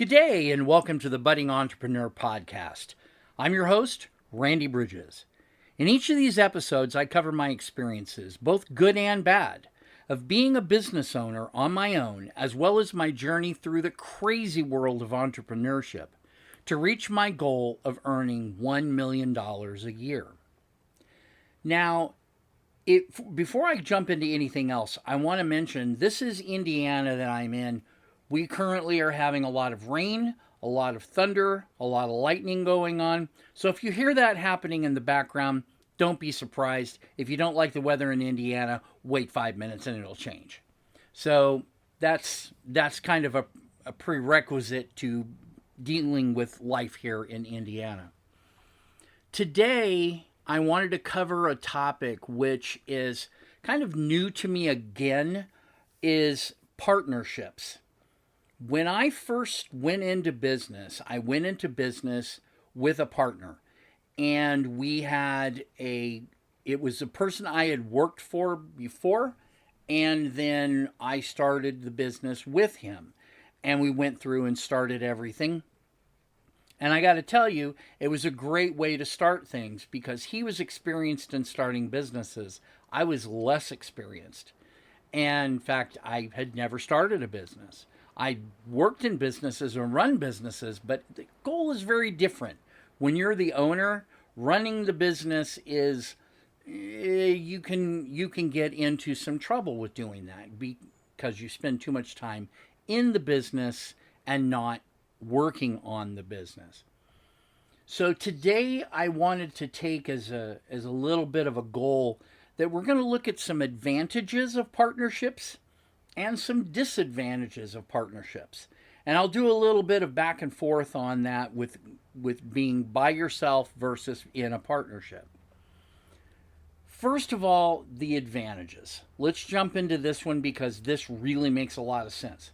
Good day, and welcome to the Budding Entrepreneur Podcast. I'm your host, Randy Bridges. In each of these episodes, I cover my experiences, both good and bad, of being a business owner on my own, as well as my journey through the crazy world of entrepreneurship to reach my goal of earning $1 million a year. Now, before I jump into anything else, I want to mention this is Indiana that I'm in. We currently are having a lot of rain, a lot of thunder, a lot of lightning going on. So if you hear that happening in the background, don't be surprised. If you don't like the weather in Indiana, wait 5 minutes and it'll change. So that's kind of a prerequisite to dealing with life here in Indiana. Today, I wanted to cover a topic which is kind of new to me again, is partnerships. When I first went into business, I went into business with a partner, and it was a person I had worked for before, and then I started the business with him, and we went through and started everything. And I got to tell you, it was a great way to start things because he was experienced in starting businesses. I was less experienced. And in fact, I had never started a business. I worked in businesses and run businesses, but the goal is very different. When you're the owner, running the business is you can get into some trouble with doing that because you spend too much time in the business and not working on the business. So today I wanted to take as a little bit of a goal that we're going to look at some advantages of partnerships and some disadvantages of partnerships. And I'll do a little bit of back and forth on that with being by yourself versus in a partnership. First of all, the advantages. Let's jump into this one because this really makes a lot of sense.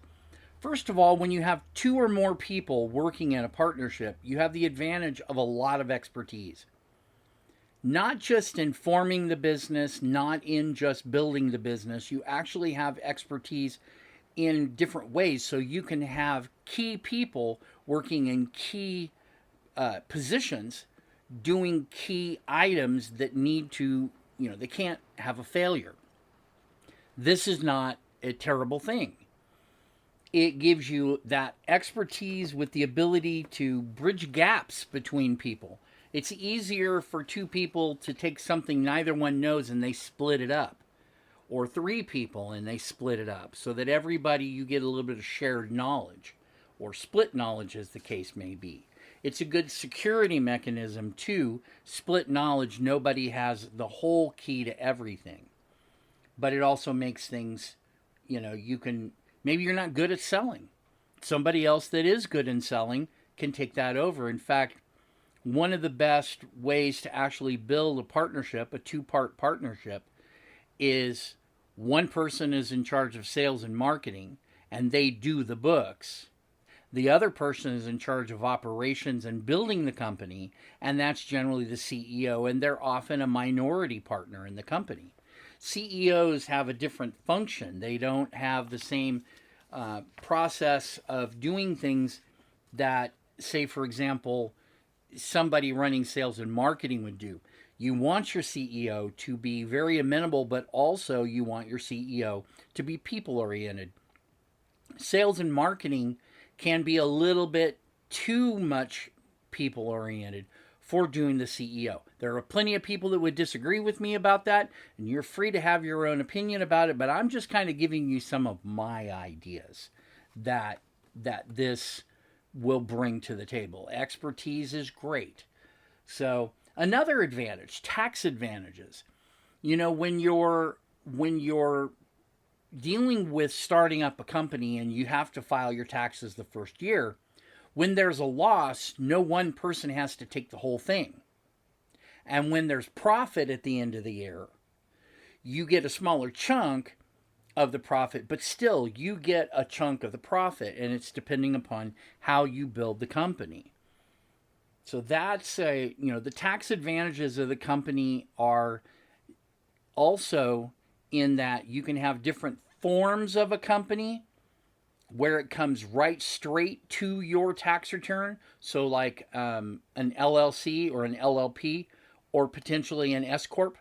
First of all, when you have two or more people working in a partnership, you have the advantage of a lot of expertise. Not just in forming the business, not in just building the business. You actually have expertise in different ways. So you can have key people working in key positions, doing key items that need to, they can't have a failure. This is not a terrible thing. It gives you that expertise with the ability to bridge gaps between people. It's easier for two people to take something neither one knows and they split it up. Or three people and they split it up so that everybody, you get a little bit of shared knowledge or split knowledge as the case may be. It's a good security mechanism too. Split knowledge, nobody has the whole key to everything. But it also makes things, maybe you're not good at selling. Somebody else that is good in selling can take that over. In fact, one of the best ways to actually build a partnership, a two-part partnership, is one person is in charge of sales and marketing, and they do the books. The other person is in charge of operations and building the company, and that's generally the CEO, and they're often a minority partner in the company. CEOs have a different function. They don't have the same process of doing things that, say, for example, somebody running sales and marketing would do. You want your CEO to be very amenable, but also you want your CEO to be people-oriented. Sales and marketing can be a little bit too much people-oriented for doing the CEO. There are plenty of people that would disagree with me about that, and you're free to have your own opinion about it, but I'm just kind of giving you some of my ideas that this will bring to the table. Expertise is great. So another advantage, tax advantages. When you're dealing with starting up a company and you have to file your taxes the first year, when there's a loss, no one person has to take the whole thing. And when there's profit at the end of the year, you get a smaller chunk of the profit, but still you get a chunk of the profit, and it's depending upon how you build the company. So that's the tax advantages of the company are also in that you can have different forms of a company where it comes right straight to your tax return. So, like an LLC or an LLP or potentially an S Corp,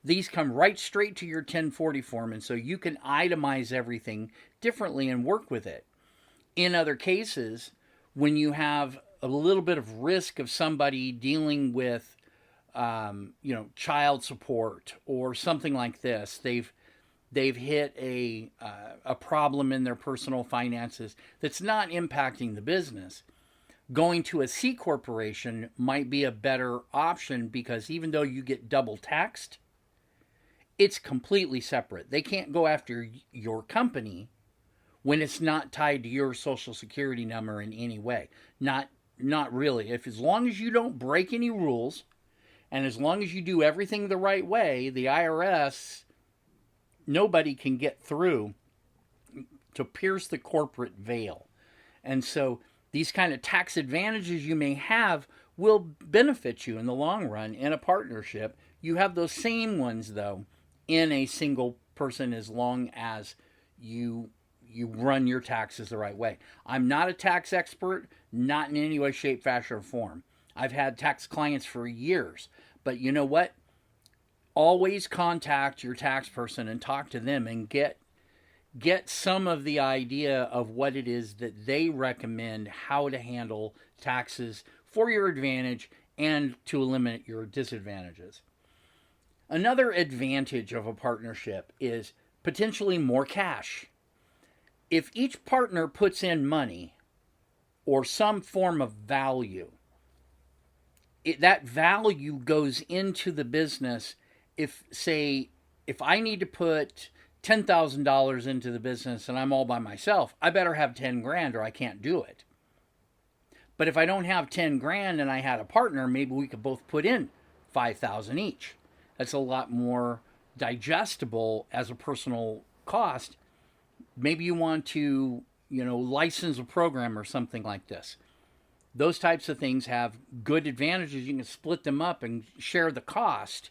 these come right straight to your 1040 form. And so you can itemize everything differently and work with it. In other cases, when you have a little bit of risk of somebody dealing with, child support or something like this, they've hit a problem in their personal finances that's not impacting the business. Going to a C corporation might be a better option because even though you get double taxed, it's completely separate. They can't go after your company when it's not tied to your social security number in any way. Not really. If as long as you don't break any rules and as long as you do everything the right way, the IRS, nobody can get through to pierce the corporate veil. And so these kind of tax advantages you may have will benefit you in the long run in a partnership. You have those same ones though in a single person as long as you run your taxes the right way. I'm not a tax expert, not in any way, shape, fashion, or form. I've had tax clients for years, but you know what? Always contact your tax person and talk to them and get some of the idea of what it is that they recommend how to handle taxes for your advantage and to eliminate your disadvantages. Another advantage of a partnership is potentially more cash. If each partner puts in money or some form of value, that value goes into the business. If I need to put $10,000 into the business and I'm all by myself, I better have 10 grand or I can't do it. But if I don't have 10 grand and I had a partner, maybe we could both put in 5,000 each. That's a lot more digestible as a personal cost. Maybe you want to, license a program or something like this. Those types of things have good advantages. You can split them up and share the cost.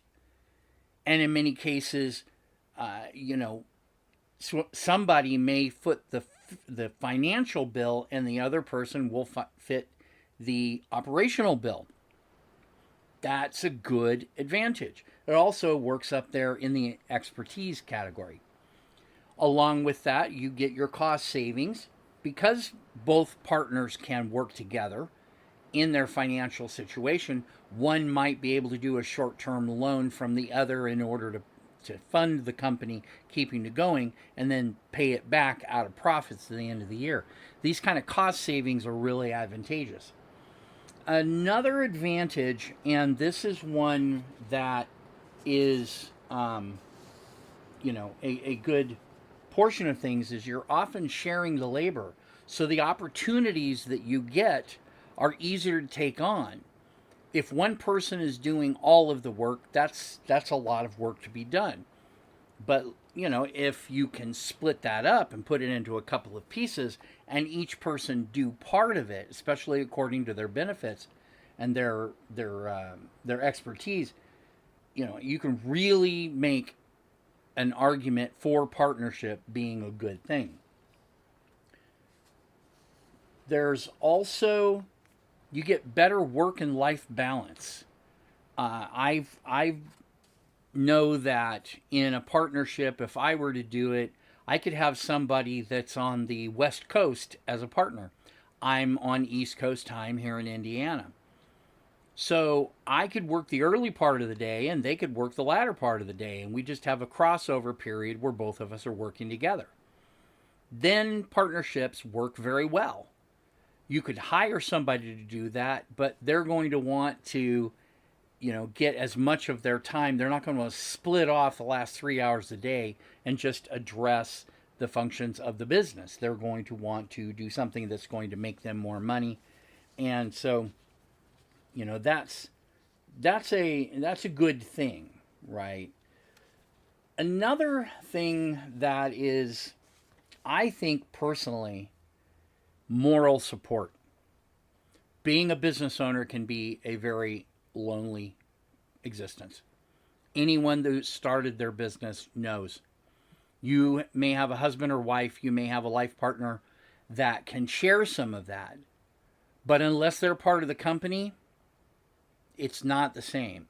And in many cases, somebody may foot the financial bill and the other person will fit the operational bill. That's a good advantage. It also works up there in the expertise category. Along with that, you get your cost savings because both partners can work together in their financial situation. One might be able to do a short-term loan from the other in order to fund the company keeping it going and then pay it back out of profits at the end of the year. These kind of cost savings are really advantageous. Another advantage, and this is one that is, a good portion of things, is you're often sharing the labor. So the opportunities that you get are easier to take on. If one person is doing all of the work, that's a lot of work to be done. But, if you can split that up and put it into a couple of pieces and each person do part of it, especially according to their benefits and their expertise, you can really make an argument for partnership being a good thing. There's also, you get better work and life balance. I know that in a partnership, if I were to do it, I could have somebody that's on the West Coast as a partner. I'm on East Coast time here in Indiana. So I could work the early part of the day and they could work the latter part of the day, and we just have a crossover period where both of us are working together. Then partnerships work very well. You could hire somebody to do that, but they're going to want to, get as much of their time. They're not going to split off the last 3 hours a day and just address the functions of the business. They're going to want to do something that's going to make them more money. And so, that's a good thing, right? Another thing that is, I think personally, moral support. Being a business owner can be a very lonely existence. Anyone who started their business knows. You may have a husband or wife, you may have a life partner that can share some of that. But unless they're part of the company, it's not the same.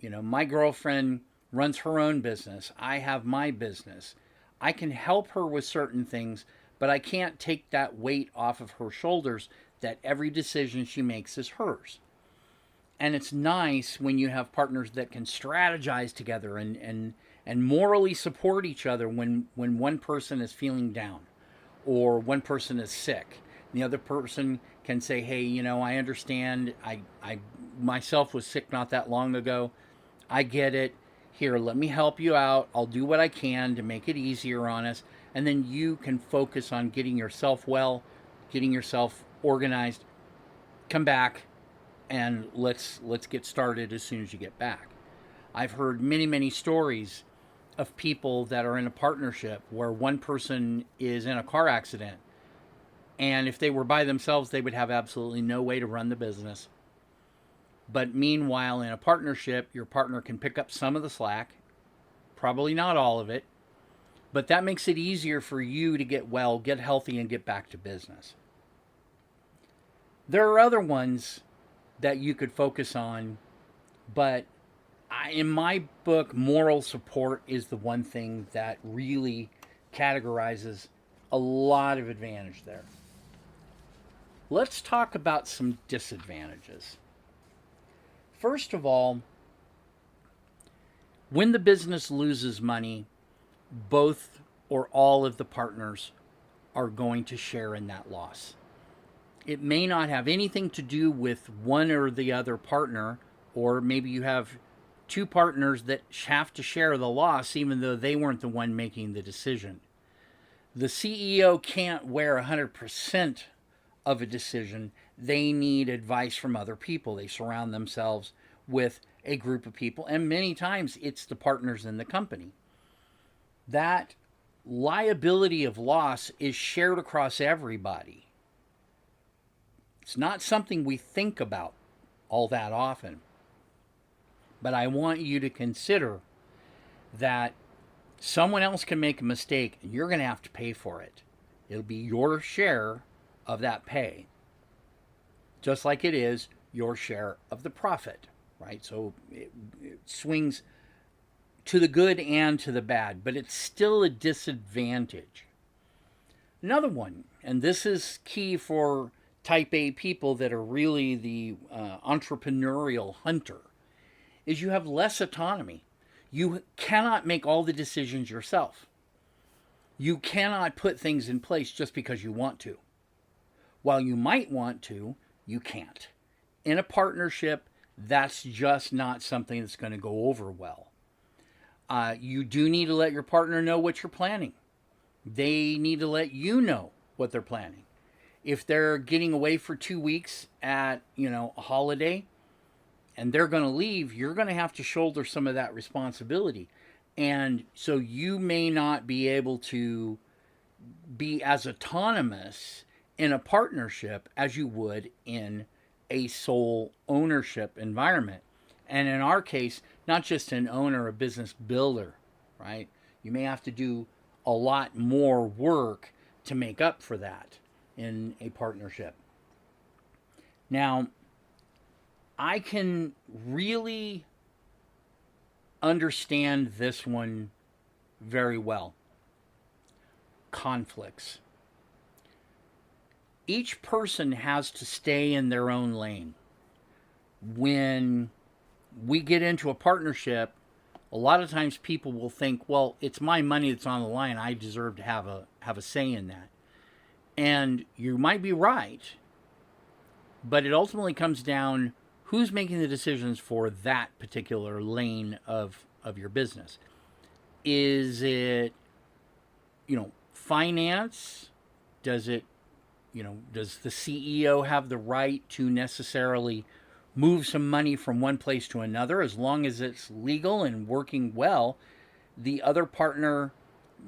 My girlfriend runs her own business. I have my business. I can help her with certain things, but I can't take that weight off of her shoulders that every decision she makes is hers. And it's nice when you have partners that can strategize together and morally support each other when one person is feeling down or one person is sick. The other person can say, hey, I understand. I myself was sick not that long ago. I get it. Here, let me help you out. I'll do what I can to make it easier on us. And then you can focus on getting yourself well, getting yourself organized. Come back and let's get started as soon as you get back. I've heard many stories of people that are in a partnership where one person is in a car accident, and if they were by themselves, they would have absolutely no way to run the business. But meanwhile, in a partnership, your partner can pick up some of the slack, probably not all of it, but that makes it easier for you to get well, get healthy, and get back to business. There are other ones that you could focus on, but in my book, moral support is the one thing that really categorizes a lot of advantage there. Let's talk about some disadvantages. First of all, when the business loses money, both or all of the partners are going to share in that loss. It may not have anything to do with one or the other partner, or maybe you have two partners that have to share the loss even though they weren't the one making the decision. The CEO can't wear 100% of a decision. They need advice from other people. They surround themselves with a group of people, and many times it's the partners in the company. That liability of loss is shared across everybody. It's not something we think about all that often. But I want you to consider that someone else can make a mistake and you're going to have to pay for it. It'll be your share of that pay, just like it is your share of the profit, right? So it swings to the good and to the bad, but it's still a disadvantage. Another one, and this is key for type A people that are really the entrepreneurial hunter, is you have less autonomy. You cannot make all the decisions yourself. You cannot put things in place just because you want to. While you might want to, you can't. In a partnership, that's just not something that's going to go over well. You do need to let your partner know what you're planning. They need to let you know what they're planning. If they're getting away for 2 weeks at, a holiday and they're going to leave, you're going to have to shoulder some of that responsibility. And so you may not be able to be as autonomous in a partnership as you would in a sole ownership environment. And in our case, not just an owner, a business builder, right? You may have to do a lot more work to make up for that in a partnership. Now, I can really understand this one very well. Conflicts. Each person has to stay in their own lane. When we get into a partnership, a lot of times people will think, well, it's my money that's on the line. I deserve to have a say in that. And you might be right, but it ultimately comes down who's making the decisions for that particular lane of your business. Is it, finance? Does it, does the CEO have the right to necessarily move some money from one place to another? As long as it's legal and working well, the other partner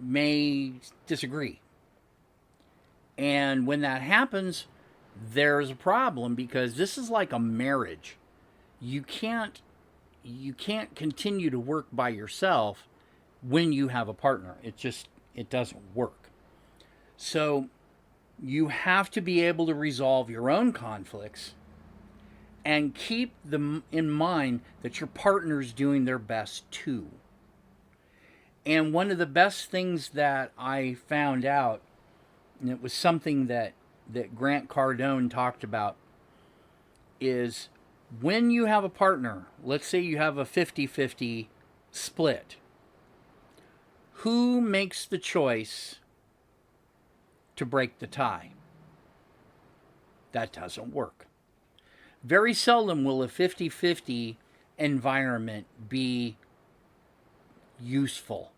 may disagree. And when that happens, there's a problem, because this is like a marriage. You can't continue to work by yourself when you have a partner. It doesn't work. So You have to be able to resolve your own conflicts and keep them in mind that your partner's doing their best too. And one of the best things that I found out, and it was something that Grant Cardone talked about, is when you have a partner, let's say you have a 50-50 split, who makes the choice to break the tie? That doesn't work. Very seldom will a 50-50 environment be useful,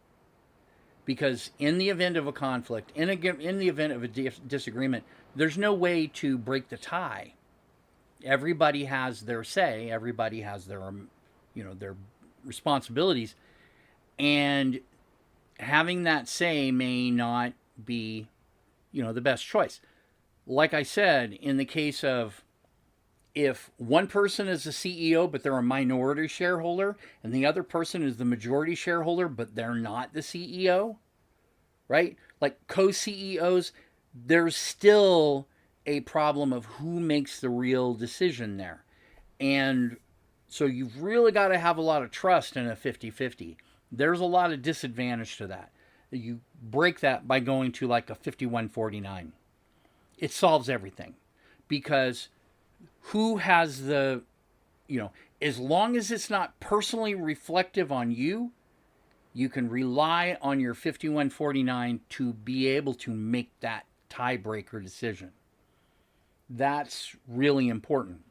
because in the event of a conflict, in the event of a disagreement, there's no way to break the tie. Everybody has their say, everybody has their responsibilities, and having that say may not be the best choice. Like I said, in the case of, if one person is the CEO but they're a minority shareholder, and the other person is the majority shareholder but they're not the CEO, right? Like co-CEOs, there's still a problem of who makes the real decision there. And so you've really got to have a lot of trust in a 50-50. There's a lot of disadvantage to that. You break that by going to like a 51-49. It solves everything, because who has as long as it's not personally reflective on you, you can rely on your 51-49 to be able to make that tiebreaker decision. That's really important.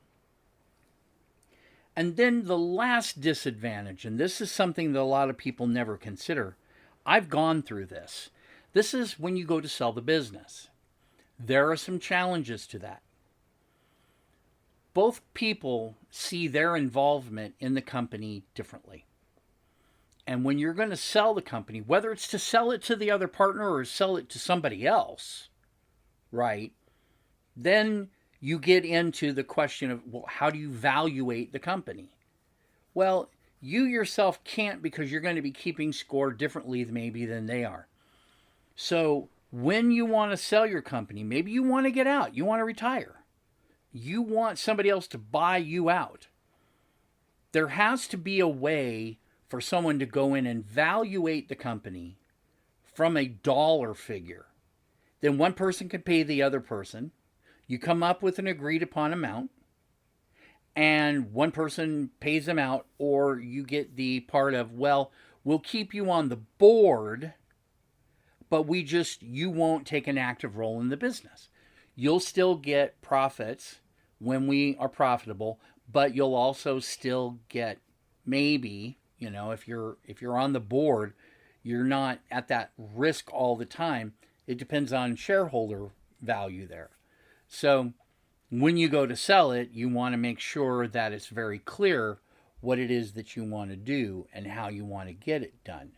And then the last disadvantage, and this is something that a lot of people never consider. I've gone through this. This is when you go to sell the business. There are some challenges to that. Both people see their involvement in the company differently. And when you're going to sell the company, whether it's to sell it to the other partner or sell it to somebody else, right, then you get into the question of, well, how do you evaluate the company? Well, you yourself can't, because you're going to be keeping score differently maybe than they are. So when you want to sell your company, maybe you want to get out, you want to retire, you want somebody else to buy you out. There has to be a way for someone to go in and evaluate the company from a dollar figure. Then one person can pay the other person. You come up with an agreed upon amount, and one person pays them out, or you get the part of, well, we'll keep you on the board, but you won't take an active role in the business. You'll still get profits when we are profitable, but you'll also still get, maybe, if you're on the board, you're not at that risk all the time. It depends on shareholder value there. So when you go to sell it, you want to make sure that it's very clear what it is that you want to do and how you want to get it done.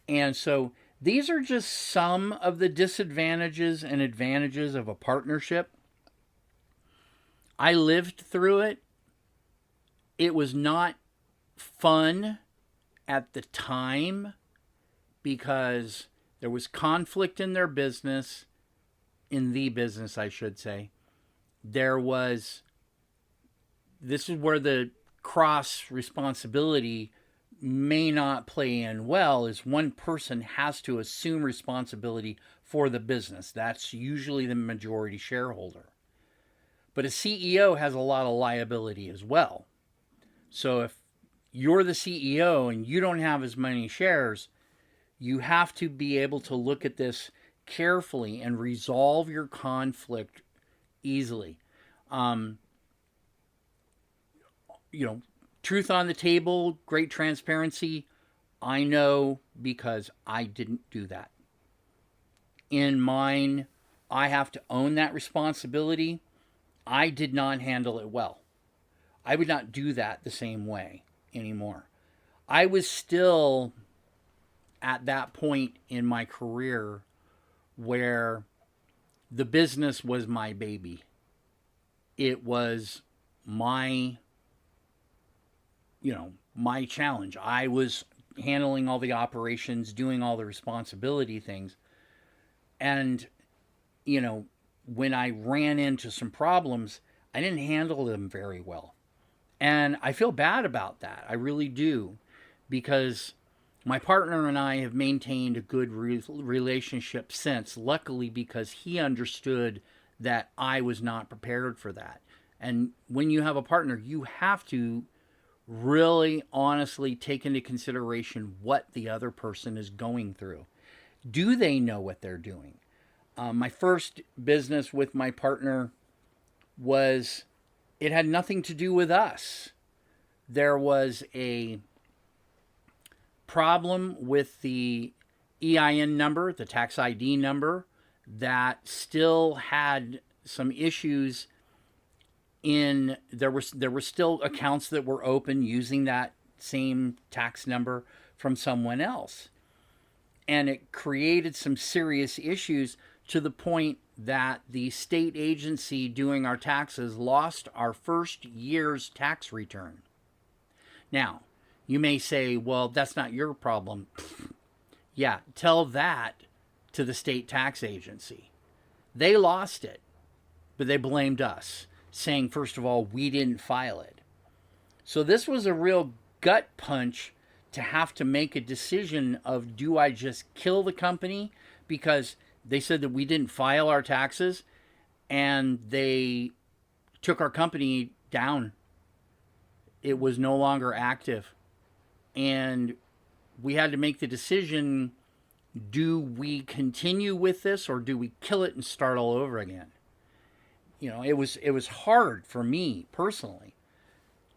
And so these are just some of the disadvantages and advantages of a partnership. I lived through it. It was not fun at the time, because there was conflict in the business, I should say. This is where the cross responsibility may not play in well, is one person has to assume responsibility for the business. That's usually the majority shareholder. But a CEO has a lot of liability as well. So if you're the CEO and you don't have as many shares, you have to be able to look at this carefully and resolve your conflict easily. Truth on the table, great transparency. I know, because I didn't do that. In mine, I have to own that responsibility. I did not handle it well. I would not do that the same way anymore. I was still at that point in my career where the business was my baby. It was my challenge. I was handling all the operations, doing all the responsibility things. And, when I ran into some problems, I didn't handle them very well. And I feel bad about that. I really do. Because my partner and I have maintained a good relationship since, luckily, because he understood that I was not prepared for that. And when you have a partner, you have to really honestly take into consideration what the other person is going through. Do they know what they're doing? My first business with my partner was, it had nothing to do with us. There was a problem with the EIN number, the tax ID number, that still had some issues in there were still accounts that were open using that same tax number from someone else. And it created some serious issues to the point that the state agency doing our taxes lost our first year's tax return. Now, you may say, well, that's not your problem. Yeah, tell that to the state tax agency. They lost it, but they blamed us, saying, first of all, we didn't file it. So this was a real gut punch to have to make a decision of, do I just kill the company because they said that we didn't file our taxes and they took our company down. It was no longer active. And we had to make the decision, do we continue with this or do we kill it and start all over again? It was hard for me personally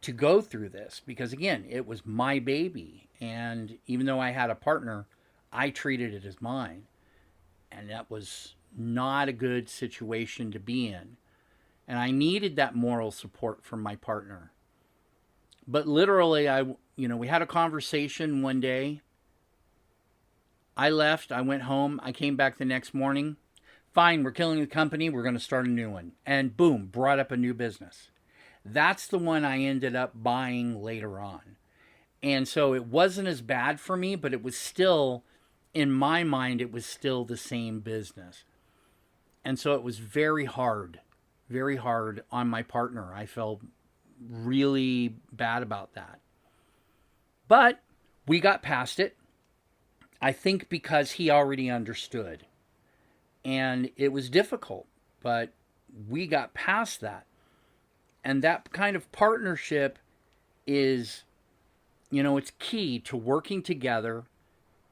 to go through this because, again, it was my baby. And even though I had a partner, I treated it as mine. And that was not a good situation to be in. And I needed that moral support from my partner. But literally, we had a conversation one day. I left, I went home, I came back the next morning. Fine, we're killing the company, we're going to start a new one. And boom, brought up a new business. That's the one I ended up buying later on. And so it wasn't as bad for me, but it was still, in my mind, it was still the same business. And so it was very hard on my partner. I felt really bad about that. But we got past it. I think because he already understood. And it was difficult, but we got past that. And that kind of partnership is, it's key to working together.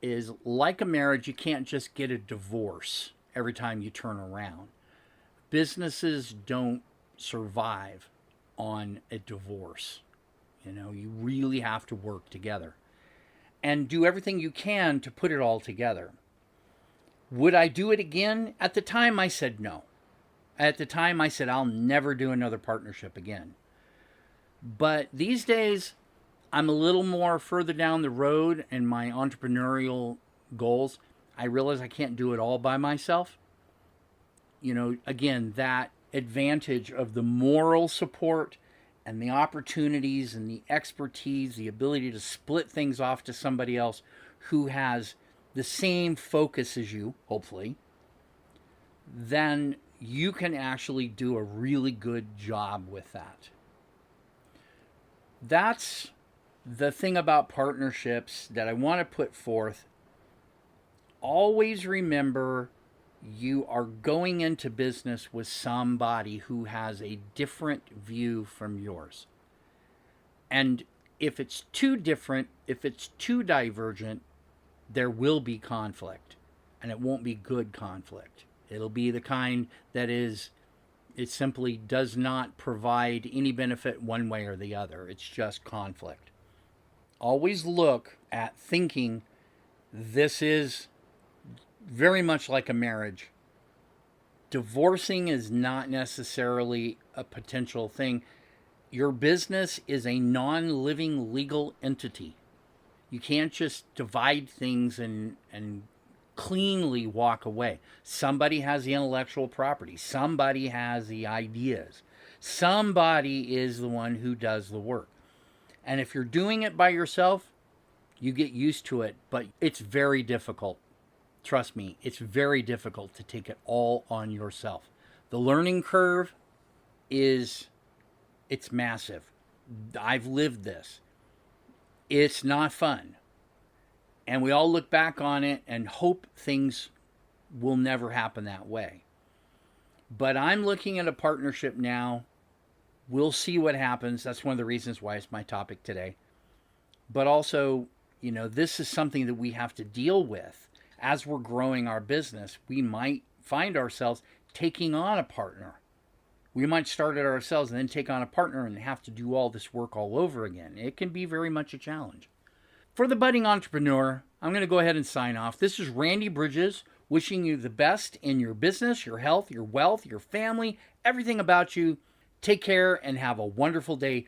Is like a marriage, you can't just get a divorce every time you turn around. Businesses don't survive on a divorce. You really have to work together and do everything you can to put it all together. Would I do it again? At the time, I said no. At the time, I said I'll never do another partnership again. But these days, I'm a little more further down the road in my entrepreneurial goals. I realize I can't do it all by myself. Again, that advantage of the moral support and the opportunities and the expertise, the ability to split things off to somebody else who has the same focus as you, hopefully, then you can actually do a really good job with that. That's the thing about partnerships that I want to put forth. Always remember, you are going into business with somebody who has a different view from yours. And if it's too different, if it's too divergent, there will be conflict. And it won't be good conflict. It'll be the kind that it simply does not provide any benefit one way or the other. It's just conflict. Always look at thinking this is very much like a marriage. Divorcing is not necessarily a potential thing. Your business is a non-living legal entity. You can't just divide things and cleanly walk away. Somebody has the intellectual property. Somebody has the ideas. Somebody is the one who does the work. And if you're doing it by yourself, you get used to it, but it's very difficult. Trust me, it's very difficult to take it all on yourself. The learning curve is it's massive. I've lived this. It's not fun. And we all look back on it and hope things will never happen that way. But I'm looking at a partnership now. We'll see what happens. That's one of the reasons why it's my topic today. But also, this is something that we have to deal with as we're growing our business. We might find ourselves taking on a partner. We might start it ourselves and then take on a partner and have to do all this work all over again. It can be very much a challenge. For the budding entrepreneur, I'm going to go ahead and sign off. This is Randy Bridges wishing you the best in your business, your health, your wealth, your family, everything about you. Take care and have a wonderful day.